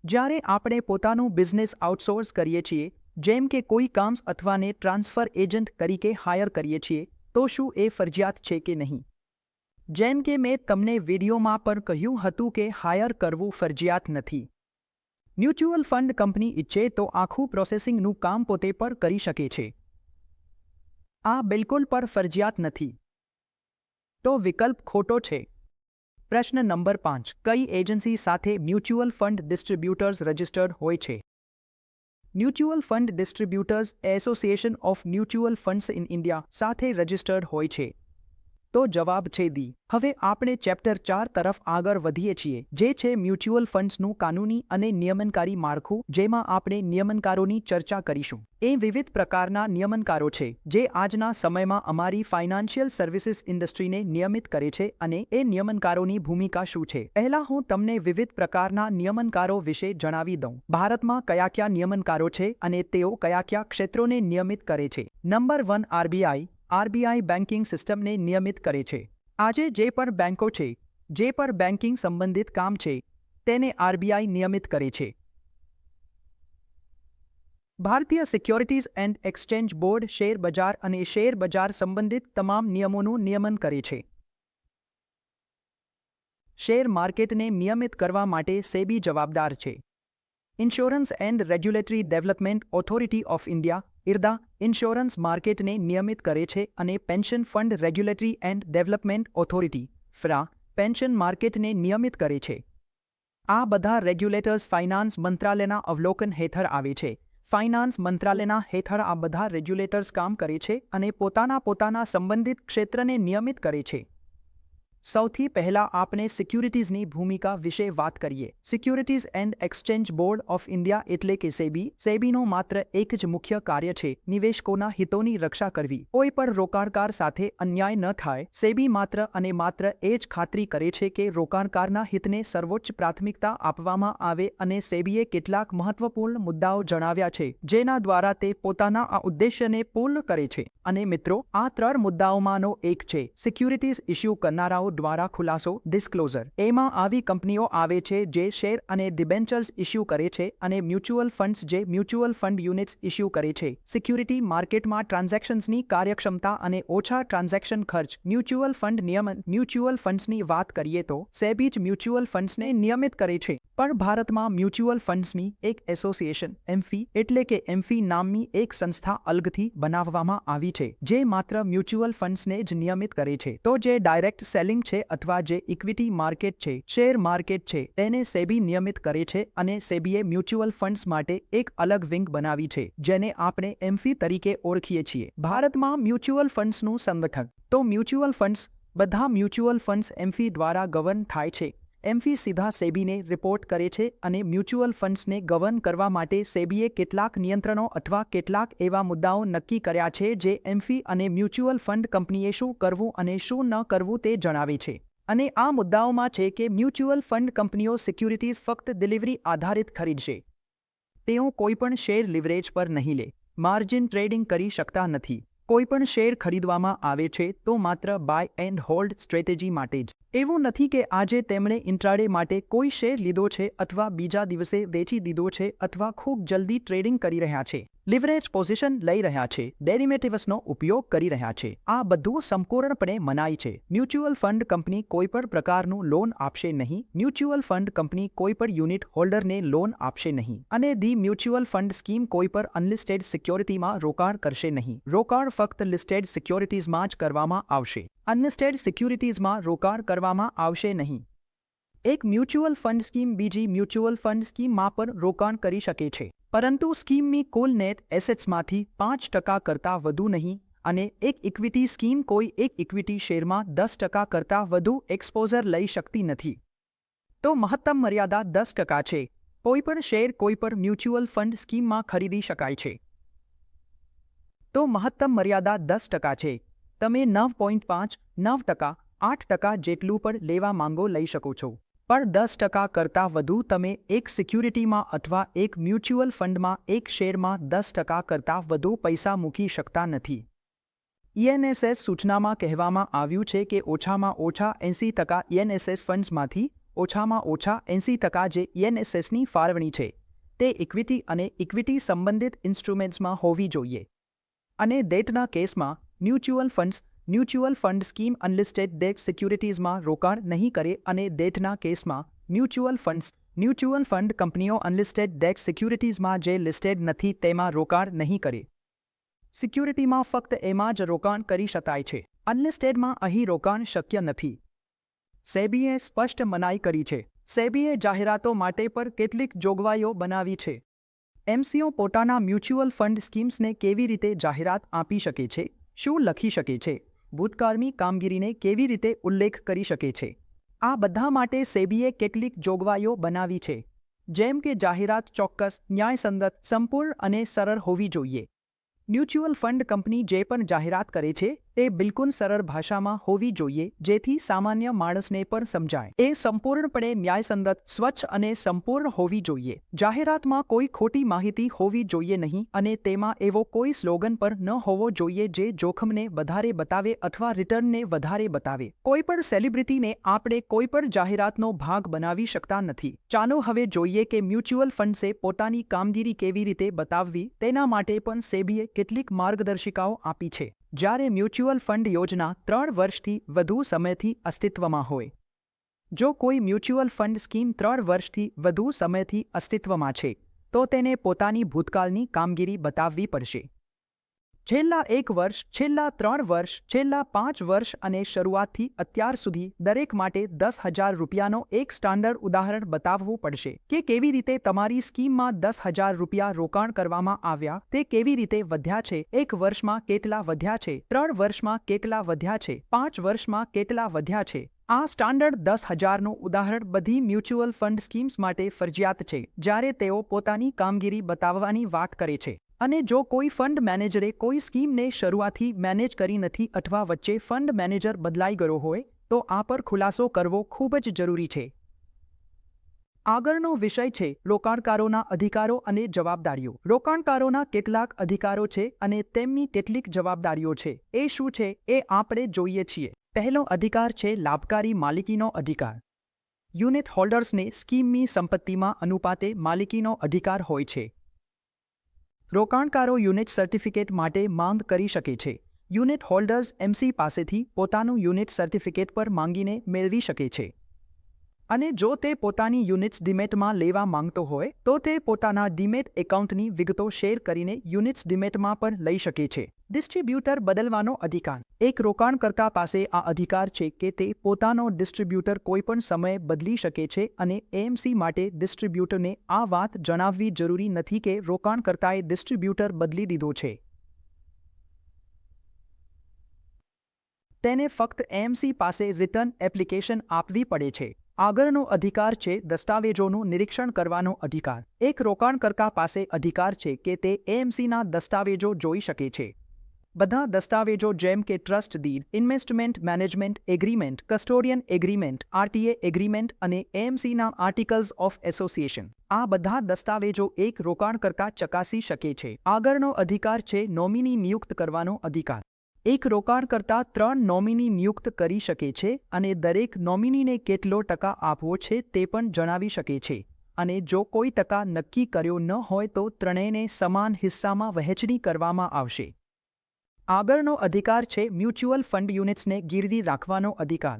જ્યારે આપણે પોતાનું બિઝનેસ આઉટસોર્સ કરીએ છીએ, જેમ કે કોઈ કામ અથવાને ટ્રાન્સફર એજન્ટ તરીકે હાયર કરીએ છીએ, તો શું એ ફરજિયાત છે કે નહીં? જેમ કે મેં તમને વિડીયોમાં પણ કહ્યું હતું કે હાયર કરવું ફરજિયાત નથી. મ્યુચ્યુઅલ ફંડ કંપની ઈચ્છે તો આખું પ્રોસેસિંગનું કામ પોતે પર કરી શકે છે. આ બિલકુલ પર ફરજિયાત નથી. તો વિકલ્પ ખોટો છે. પ્રશ્ન નંબર 5. કઈ એજન્સી સાથે મ્યુચ્યુઅલ ફંડ ડિસ્ટ્રીબ્યુટર્સ રજિસ્ટર્ડ હોય છે? Mutual fund distributors association of mutual funds in India સાથે રજિસ્ટર્ડ હોય છે. તો જવાબ છે ડી. હવે આપણે ચેપ્ટર 4 તરફ આગળ વધીએ છીએ, જે છે મ્યુચ્યુઅલ ફંડ્સનું કાનૂની અને નિયમનકારી માળખું, જેમાં આપણે નિયમનકારોની ચર્ચા કરીશું. એ વિવિધ પ્રકારના નિયમનકારો છે જે આજના સમયમાં અમારી ફાઇનાન્શિયલ સર્વિસીસ ઇન્ડસ્ટ્રીને નિયમિત કરે છે અને એ નિયમનકારોની ભૂમિકા શું છે. પહેલા હું તમને વિવિધ પ્રકારના નિયમનકારો વિશે જણાવી દઉં. ભારતમાં કયા નિયમનકારો છે અને તેઓ કયા ક્ષેત્રોને નિયમિત કરે છે. નંબર 1, આરબીઆઈ બેન્કિંગ સિસ્ટમને નિયમિત કરે છે. આજે જે પણ બેંકો છે, જે પણ બેન્કિંગ સંબંધિત કામ છે, તેને આરબીઆઈ નિયમિત કરે છે. ભારતીય securities and exchange board share બજાર અને શેર બજાર સંબંધિત તમામ નિયમોનું નિયમન કરે છે. શેર માર્કેટને નિયમિત કરવા માટે સેબી જવાબદાર છે. Insurance and regulatory development authority of India IRDA insurance માર્કેટને નિયમિત કરે છે અને pension fund regulatory and development authority ફ્રા પેન્શન માર્કેટને નિયમિત કરે છે. આ બધા રેગ્યુલેટર્સ ફાઇનાન્સ મંત્રાલયના અવલોકન હેઠળ આવે છે. ફાઇનાન્સ મંત્રાલયના હેઠળ આ બધા રેગ્યુલેટર્સ કામ કરે છે અને પોતાના સંબંધિત ક્ષેત્રને નિયમિત કરે છે. સૌથી પહેલા આપણે સિક્યુરિટીઝની ભૂમિકા વિશે વાત કરીએ. Securities and exchange board of India એટલે કે સેબી. સેબીનો માત્ર એક જ મુખ્ય કાર્ય છે, નિવેશકોના હિતોની રક્ષા કરવી. કોઈ પણ રોકાણકાર સાથે અન્યાય ન થાય. સેબી માત્ર અને માત્ર એ જ ખાતરી કરે છે કે રોકાણકારના હિતને સર્વોચ્ચ પ્રાથમિકતા આપવામાં આવે અને સેબીએ કેટલાક મહત્વપૂર્ણ મુદ્દાઓ જણાવ્યા છે, જેના દ્વારા તે પોતાના આ ઉદ્દેશ્યને પૂર્ણ કરે છે. અને મિત્રો, આ 3 મુદ્દાઓમાંનો એક છે સિક્યુરિટીઝ ઇસ્યુ કરનારાઓ દ્વારા ખુલાસો ડિસ્ક્લોઝર. એમાં આવી કંપનીઓ આવે છે જે શેર અને ડિબેન્ચર્સ ઇસ્યુ કરે છે અને મ્યુચ્યુઅલ ફંડ્સ જે મ્યુચ્યુઅલ ફંડ યુનિટ્સ ઇસ્યુ કરે છે. સિક્યુરિટી માર્કેટમાં ટ્રાન્ઝેક્શન્સની કાર્યક્ષમતા અને ઓછા ટ્રાન્ઝેક્શન ખર્ચ. મ્યુચ્યુઅલ ફંડ નિયમન. મ્યુચ્યુઅલ ફંડ્સની વાત કરીએ તો સેબી જ મ્યુચ્યુઅલ ફંડ્સને નિયમિત કરે છે. પણ ભારતમાં મ્યુચ્યુઅલ ફંડ્સની એક એસોસિએશન એમ્ફી એટલે કે એમ્ફી નામની એક સંસ્થા અલગથી બનાવવામાં આવી છે, જે માત્ર મ્યુચ્યુઅલ ફંડ્સને જ નિયમિત કરે છે. તો જે ડાયરેક્ટ સેલિંગ છે અથવા જે ઇક્વિટી માર્કેટ છે, શેર માર્કેટ છે, તેને સેબી નિયમિત કરે છે અને સેબીએ મ્યુચ્યુઅલ ફંડ્સ માટે એક અલગ વિંગ બનાવી છે, જેને આપણે એમ્ફી તરીકે ઓળખીએ છીએ. ભારતમાં મ્યુચ્યુઅલ ફંડ્સનું સંગઠન. તો મ્યુચ્યુઅલ ફંડ્સ, બધા મ્યુચ્યુઅલ ફંડ્સ એમ્ફી દ્વારા ગવર્ન થાય છે. એમ્ફી સીધા સેબીને રિપોર્ટ કરે છે અને મ્યુચ્યુઅલ ફંડ્સને ગવર્ન કરવા માટે સેબીએ કેટલાક નિયંત્રણો અથવા કેટલાક એવા મુદ્દાઓ નક્કી કર્યા છે જે એમ્ફી અને મ્યુચ્યુઅલ ફંડ કંપનીએ શું કરવું અને શું ન કરવું તે જણાવે છે. અને આ મુદ્દાઓમાં છે કે મ્યુચ્યુઅલ ફંડ કંપનીઓ સિક્યુરિટીઝ ફક્ત ડિલિવરી આધારિત ખરીદશે. તેઓ કોઈપણ શેર લિવરેજ પર નહીં લે. માર્જિન ટ્રેડિંગ કરી શકતા નથી. કોઈપણ શેર ખરીદવામાં આવે છે તો માત્ર બાય એન્ડ હોલ્ડ સ્ટ્રેટેજી માટે જ. એવું નથી કે આજે તેમણે ઇન્ટ્રાડે માટે કોઈ શેર લીધો છે અથવા બીજા દિવસે વેચી દીધો છે અથવા ખૂબ જલ્દી ટ્રેડિંગ કરી રહ્યા છે. લિવરેજ પોઝિશન લઈ રહ્યા છે, ડેરિવેટિવ્સનો ઉપયોગ કરી રહ્યા છે. આ બધું સંપૂર્ણપણે મનાઈ છે. મ્યુચ્યુઅલ ફંડ કંપની કોઈ પણ પ્રકારનું લોન આપશે નહીં. મ્યુચ્યુઅલ ફંડ કંપની કોઈ પણ યુનિટ હોલ્ડરને લોન આપશે નહીં. અને ધી મ્યુચ્યુઅલ ફંડ સ્કીમ કોઈ પણ અનલિસ્ટેડ સિક્યોરિટીમાં રોકાણ કરશે નહીં. રોકાણ ફક્ત લિસ્ટેડ સિક્યોરિટીઝમાં જ કરવામાં આવશે. અનલિસ્ટેડ સિક્યુરિટીઝમાં રોકાણ કરવામાં આવશે નહીં. એક મ્યુચ્યુઅલ ફંડ સ્કીમ બીજી મ્યુચ્યુઅલ ફંડ સ્કીમમાં પણ રોકાણ કરી શકે છે, પરંતુ સ્કીમની કુલ નેટ એસેટ્સમાંથી 5% કરતાં વધુ નહીં અને એક ઇક્વિટી સ્કીમ કોઈ એક ઇક્વિટી શેરમાં 10% કરતાં વધુ એક્સપોઝર લઈ શકતી નથી. તો મહત્તમ મર્યાદા 10% છે. કોઈપણ શેર કોઈપણ મ્યુચ્યુઅલ ફંડ સ્કીમમાં ખરીદી શકાય છે. તો મહત્તમ મર્યાદા 10% છે. તમે 9.5, 9%, 8% જેટલું પણ લેવા માંગો લઈ શકો છો. પણ 10% કરતાં વધુ તમે એક સિક્યુરિટીમાં અથવા એક મ્યુચ્યુઅલ ફંડમાં એક શેરમાં 10% કરતાં વધુ પૈસા મૂકી શકતા નથી. ઈએનએસએસ સૂચનામાં કહેવામાં આવ્યું છે કે ઓછામાં ઓછા 80% ઈએનએસએસ ફંડ્સમાંથી ઓછામાં ઓછા 80% જે ઈએનએસએસની ફાળવણી છે તે ઇક્વિટી અને ઇક્વિટી સંબંધિત ઇન્સ્ટ્રુમેન્ટ્સમાં હોવી જોઈએ. અને ડેટના કેસમાં mutual fund scheme unlisted debt સિક્યુરિટીઝમાં રોકાણ નહીં કરે અને ડેટના કેસમાં મ્યુચ્યુઅલ ફંડ કંપનીઓ અનલિસ્ટેડ ડેટ સિક્યુરિટીઝમાં જે લિસ્ટેડ નથી તેમાં રોકાણ નહીં કરે. સિક્યુરિટીમાં ફક્ત એમાં જ રોકાણ કરી શકાય છે. અનલિસ્ટેડમાં અહીં રોકાણ શક્ય નથી. સેબીએ સ્પષ્ટ મનાઈ કરી છે. સેબીએ જાહેરાતો માટે પર કેટલીક જોગવાઈઓ બનાવી છે. એમસીઓ પોતાના મ્યુચ્યુઅલ ફંડ સ્કીમ્સને કેવી રીતે જાહેરાત આપી શકે છે, શું લખી શકે છે, ભૂતકાળની કામગીરીને કેવી રીતે ઉલ્લેખ કરી શકે છે. આ બધા માટે સેબીએ કેટલીક જોગવાઈઓ બનાવી છે. જેમ કે જાહેરાત ચોક્કસ, ન્યાયસંગત, સંપૂર્ણ અને સરળ હોવી જોઈએ. મ્યુચ્યુઅલ ફંડ કંપની જે પણ જાહેરાત કરે છે તે બિલકુલ સરળ ભાષામાં હોવી જોઈએ જેથી સામાન્ય માણસને પણ સમજાય. એ સંપૂર્ણપણે ન્યાયસંગત, સ્વચ્છ અને સંપૂર્ણ હોવી જોઈએ. જાહેરાતમાં કોઈ ખોટી માહિતી હોવી જોઈએ નહીં અને તેમાં એવો કોઈ સ્લોગન પણ ન હોવો જોઈએ જે જોખમને વધારે બતાવે અથવા રિટર્નને વધારે બતાવે. કોઈ પણ સેલિબ્રિટીને આપણે કોઈ પણ જાહેરાતનો ભાગ બનાવી શકતા નથી. ચાલો હવે જોઈએ કે મ્યુચ્યુઅલ ફંડ્સે પોતાની કામગીરી કેવી રીતે બતાવવી તેના માટે પણ સેબીએ કેટલીક માર્ગદર્શિકાઓ આપી છે. જ્યારે મ્યુચ્યુઅલ ફંડ યોજના 3 વર્ષથી વધુ સમયથી અસ્તિત્વમાં હોય. જો કોઈ મ્યુચ્યુઅલ ફંડ સ્કીમ 3 વર્ષથી વધુ સમયથી અસ્તિત્વમાં છે તો તેને પોતાની ભૂતકાળની કામગીરી બતાવવી પડશે. છેલ્લા 1 વર્ષ, છેલ્લા 3 વર્ષ, છેલ્લા 5 વર્ષ અને શરૂઆતથી અત્યાર સુધી દરેક માટે ₹10,000નો એક સ્ટાન્ડર્ડ ઉદાહરણ બતાવવું પડશે કે કેવી રીતે તમારી સ્કીમમાં ₹10,000 રોકાણ કરવામાં આવ્યા, તે કેવી રીતે વધ્યા છે, 1 વર્ષમાં કેટલા વધ્યા છે, 3 વર્ષમાં કેટલા વધ્યા છે, 5 વર્ષમાં કેટલા વધ્યા છે. આ સ્ટાન્ડર્ડ 10,000નું ઉદાહરણ બધી મ્યુચ્યુઅલ ફંડ સ્કીમ્સ માટે ફરજિયાત છે જ્યારે તેઓ પોતાની કામગીરી બતાવવાની વાત કરે છે. અને જો કોઈ ફંડ મેનેજરે કોઈ સ્કીમને શરૂઆતથી મેનેજ કરી નથી અથવા વચ્ચે ફંડ મેનેજર બદલાઈ ગયો હોય તો આ પર ખુલાસો કરવો ખૂબ જ જરૂરી છે. આગળનો વિષય છે રોકાણકારોના અધિકારો અને જવાબદારીઓ. રોકાણકારોના કેટલાક અધિકારો છે અને તેમની કેટલીક જવાબદારીઓ છે. એ શું છે એ આપણે જોઈએ છીએ. પહેલો અધિકાર છે લાભકારી માલિકીનો અધિકાર. યુનિટ હોલ્ડર્સને સ્કીમની સંપત્તિમાં અનુપાતે માલિકીનો અધિકાર હોય છે. રોકાણકારો યુનિટ સર્ટિફિકેટ માટે માંગ કરી શકે છે. યુનિટ હોલ્ડર્સ એમસી પાસેથી પોતાનું યુનિટ સર્ટિફિકેટ પર માંગીને મેળવી શકે છે. અને જો તે પોતાની યુનિટ્સ ડીમેટમાં લેવા માંગતો હોય તો તે પોતાના ડીમેટ એકાઉન્ટની વિગતો શેર કરીને યુનિટ્સ ડીમેટમાં પણ લઈ શકે છે. ડિસ્ટ્રીબ્યુટર બદલવાનો અધિકાર. એક રોકાણકર્તા પાસે આ અધિકાર છે કે તે પોતાનો ડિસ્ટ્રીબ્યુટર કોઈપણ સમયે બદલી શકે છે અને એએમસી માટે ડિસ્ટ્રીબ્યુટરને આ વાત જણાવવી જરૂરી નથી કે રોકાણકર્તાએ ડિસ્ટ્રીબ્યુટર બદલી દીધો છે. તેને ફક્ત એએમસી પાસે રિટર્ન એપ્લિકેશન આપવી પડે છે. આગળનો અધિકાર છે દસ્તાવેજોનું નિરીક્ષણ કરવાનો અધિકાર. એક રોકાણકર્તા પાસે અધિકાર છે કે તે એએમસીના દસ્તાવેજો જોઈ શકે છે. બધા દસ્તાવેજો જેમ કે trust did, investment management agreement, custodian agreement, RTA agreement અને એએમસીના આર્ટિકલ્સ ઓફ એસોસિએશન. આ બધા દસ્તાવેજો એક રોકાણકર્તા ચકાસી શકે છે. આગળનો અધિકાર છે નોમિની નિયુક્ત કરવાનો અધિકાર. એક રોકાણકર્તા 3 નોમિની નિયુક્ત કરી શકે છે અને દરેક નોમિનીને કેટલો ટકા આપવો છે તે પણ જણાવી શકે છે. અને જો કોઈ ટકા નક્કી કર્યો ન હોય તો ત્રણેયને સમાન હિસ્સામાં વહેંચણી કરવામાં આવશે. આગળનો અધિકાર છે મ્યુચ્યુઅલ ફંડ યુનિટ્સને ગીરવી રાખવાનો અધિકાર.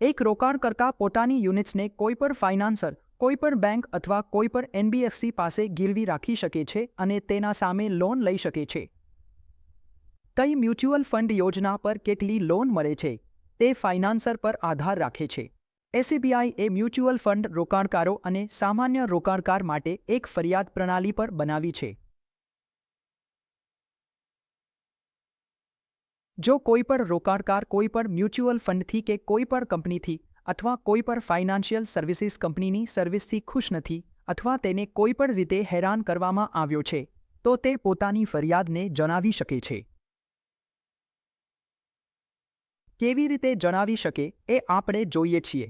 એક રોકાણકર્તા પોતાની યુનિટ્સને કોઈપણ ફાઇનાન્સર, કોઈપણ બેંક અથવા કોઈપણ એનબીએફસી પાસે ગીરવી રાખી શકે છે અને તેના સામે લોન લઈ શકે છે. કઈ મ્યુચ્યુઅલ ફંડ યોજના પર કેટલી લોન મળે છે તે ફાઇનાન્સર પર આધાર રાખે છે. એસબીઆઈ એ મ્યુચ્યુઅલ ફંડ રોકાણકારો અને સામાન્ય રોકાણકાર માટે એક ફરિયાદ પ્રણાલી પર બનાવી છે. જો કોઈ પણ રોકાણકાર કોઈ પણ મ્યુચ્યુઅલ ફંડથી કે કોઈ પણ કંપનીથી અથવા કોઈ પણ ફાઇનાન્શિયલ સર્વિસીસ કંપનીની સર્વિસથી ખુશ નથી અથવા તેને કોઈ પણ રીતે હેરાન કરવામાં આવ્યો છે તો તે પોતાની ફરિયાદને જણાવી શકે છે. કેવી રીતે જણાવી શકે એ આપણે જોઈએ છીએ.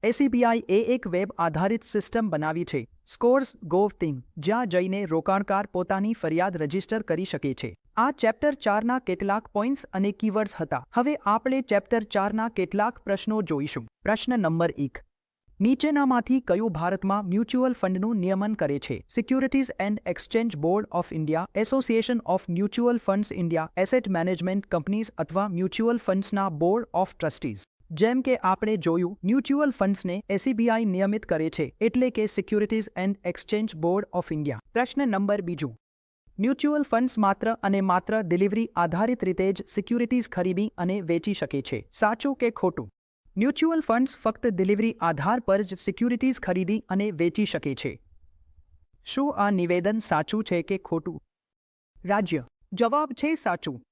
SBI એ એક વેબ આધારિત સિસ્ટમ બનાવી છે સ્કોર્સ ગોવ થિંગ, જ્યાં જઈને રોકાણકાર પોતાની ફરિયાદ રજીસ્ટર કરી શકે છે. આ ચેપ્ટર 4ના કેટલાક પોઈન્ટ્સ અને કીવર્ડ્સ હતા. હવે આપણે ચેપ્ટર 4ના કેટલાક પ્રશ્નો જોઈશું. પ્રશ્ન નંબર 1. નીચેનામાંથી કયું ભારતમાં મ્યુચ્યુઅલ ફંડનું નિયમન કરે છે? Securities and exchange board of India, association of mutual funds India, asset management companies અથવા મ્યુચ્યુઅલ ફંડ્સના બોર્ડ ઓફ ટ્રસ્ટીઝ. જેમ કે આપણે જોયું, મ્યુચ્યુઅલ ફંડ્સને SBI નિયમિત કરે છે, એટલે કે securities and exchange board of India. પ્રશ્ન નંબર 2. મ્યુચ્યુઅલ ફંડ્સ માત્ર અને માત્ર ડિલિવરી આધારિત રીતે જ સિક્યુરિટીઝ ખરીદી અને વેચી શકે છે. સાચું કે ખોટું? મ્યુચ્યુઅલ ફંડ્સ ફક્ત ડિલિવરી આધાર પર જ સિક્યુરિટીઝ ખરીદી અને વેચી શકે છે. શું આ નિવેદન સાચું છે કે ખોટું? રાજ્ય. જવાબ છે સાચું.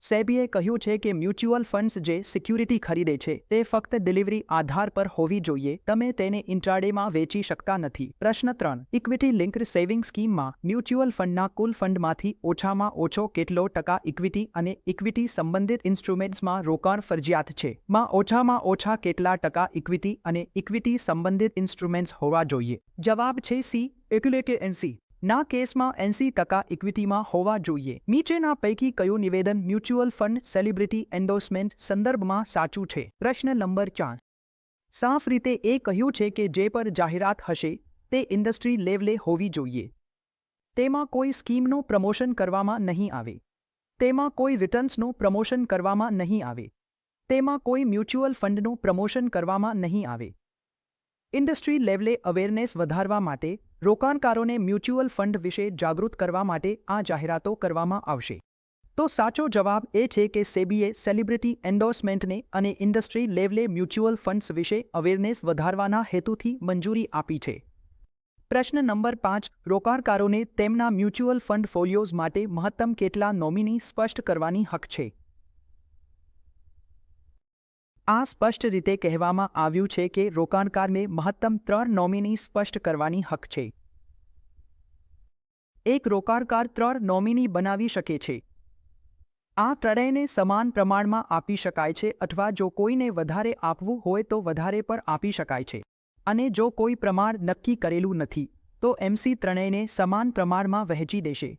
સેબીએ કહ્યું છે કે મ્યુચ્યુઅલ ફંડ્સ જે સિક્યુરિટી ખરીદે છે તે ફક્ત ડિલિવરી આધાર પર હોવી જોઈએ. તમે તેને ઇન્ટ્રાડેમાં વેચી શકતા નથી. પ્રશ્ન 3. ઇક્વિટી લિંક્ડ સેવિંગ સ્કીમમાં મ્યુચ્યુઅલ ફંડના કુલ ફંડમાંથી ઓછામાં ઓછો કેટલો ટકા ઇક્વિટી અને ઇક્વિટી સંબંધિત ઇન્સ્ટ્રુમેન્ટ્સમાં રોકાણ ફરજિયાત છે? માં ઓછામાં ઓછા કેટલા ટકા ઇક્વિટી અને ઇક્વિટી સંબંધિત ઇન્સ્ટ્રુમેન્ટ્સ હોવા જોઈએ? જવાબ છે સી, એટલે કે 80. ના કેસમાં 80% ઇક્વિટીમાં હોવા જોઈએ. નીચેના પૈકી કયું નિવેદન મ્યુચ્યુઅલ ફંડ સેલિબ્રિટી એન્ડોર્સમેન્ટ સંદર્ભમાં સાચું છે? પ્રશ્ન નંબર 4. સાફ રીતે એ કહ્યું છે કે જે પર જાહેરાત હશે તે ઇન્ડસ્ટ્રી લેવલે હોવી જોઈએ. તેમાં કોઈ સ્કીમનું પ્રમોશન કરવામાં નહીં આવે. તેમાં કોઈ રિટર્ન્સનું પ્રમોશન કરવામાં નહીં આવે. તેમાં કોઈ મ્યુચ્યુઅલ ફંડનું પ્રમોશન કરવામાં નહીં આવે. ઇન્ડસ્ટ્રી લેવલે અવેરનેસ વધારવા માટે રોકાણકારોને મ્યુચ્યુઅલ ફંડ વિશે જાગૃત કરવા માટે આ જાહેરાતો કરવામાં આવશે. તો સાચો જવાબ એ છે કે સેબીએ સેલિબ્રિટી એન્ડોર્સમેન્ટને અને ઇન્ડસ્ટ્રી લેવલે મ્યુચ્યુઅલ ફંડ્સ વિશે અવેરનેસ વધારવાના હેતુથી મંજૂરી આપી છે. પ્રશ્ન નંબર 5. રોકાણકારોને તેમના મ્યુચ્યુઅલ ફંડ ફોલિયોઝ માટે મહત્તમ કેટલા નોમિની સ્પષ્ટ કરવાની હક છે? આ સ્પષ્ટ રીતે કહેવામાં આવ્યું છે કે રોકાણકારને મહત્તમ 3 નોમિની સ્પષ્ટ કરવાની હક છે. એક રોકાણકાર 3 નોમિની બનાવી શકે છે. આ ત્રણેયને સમાન પ્રમાણમાં આપી શકાય છે અથવા જો કોઈને વધારે આપવું હોય તો વધારે પર આપી શકાય છે. અને જો કોઈ પ્રમાણ નક્કી કરેલું નથી તો MC ત્રણેયને સમાન પ્રમાણમાં વહેંચી દેશે.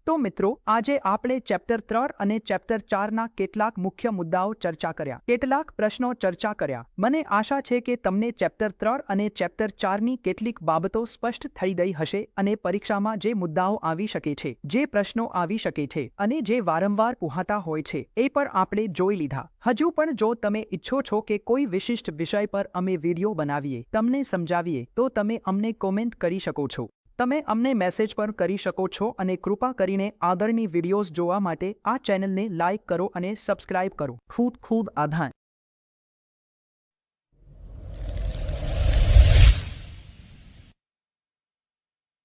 તો મિત્રો, આજે આપણે ચેપ્ટર 3 અને ચેપ્ટર 4ના કેટલાક મુખ્ય મુદ્દાઓ ચર્ચા કર્યા, કેટલાક પ્રશ્નો ચર્ચા કર્યા. મને આશા છે કે તમને ચેપ્ટર 3 અને ચેપ્ટર 4ની કેટલીક બાબતો સ્પષ્ટ થઈ ગઈ હશે અને પરીક્ષામાં જે મુદ્દાઓ આવી શકે છે, જે પ્રશ્નો આવી શકે છે અને જે વારંવાર પૂછાતા હોય છે એ પણ આપણે જોઈ લીધા. હજુ પણ જો તમે ઈચ્છો છો કે કોઈ વિશિષ્ટ વિષય પર અમે વિડીયો બનાવીએ, તમને સમજાવીએ, તો તમે અમને કોમેન્ટ કરી શકો છો. તમે અમને મેસેજ પર કરી શકો છો અને કૃપા કરીને આગળની વિડીયોઝ જોવા માટે આ ચેનલને લાઇક કરો અને સબસ્ક્રાઇબ કરો. ખૂબ ખૂબ આભાર.